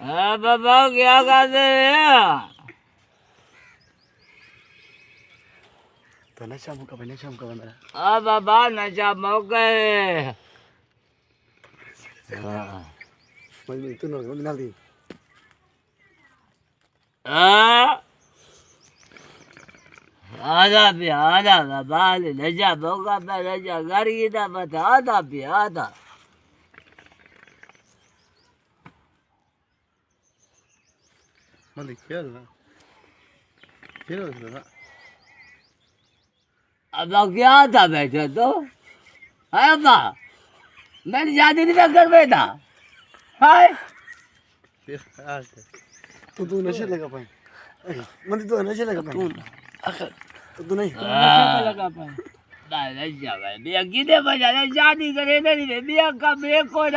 हाँ बाबा क्या करते हैं? तो नशा मुका मेरा हाँ बाबा नशा मौके हाँ मजबूरी तू ना दी आधा पे आधा बाबा नशा मौका पे नशा गाड़ी ना बता आधा पे आधा मत खेल ना अब क्या था बैठे तो है अब्बा मैंने शादी नहीं कर बैठा हाय तू नशे लगा पाए मंदी तो नशे लगा पाए तू नहीं लगा पाए बिया कितने बजा शादी करे नहीं बिया का ब्रेक को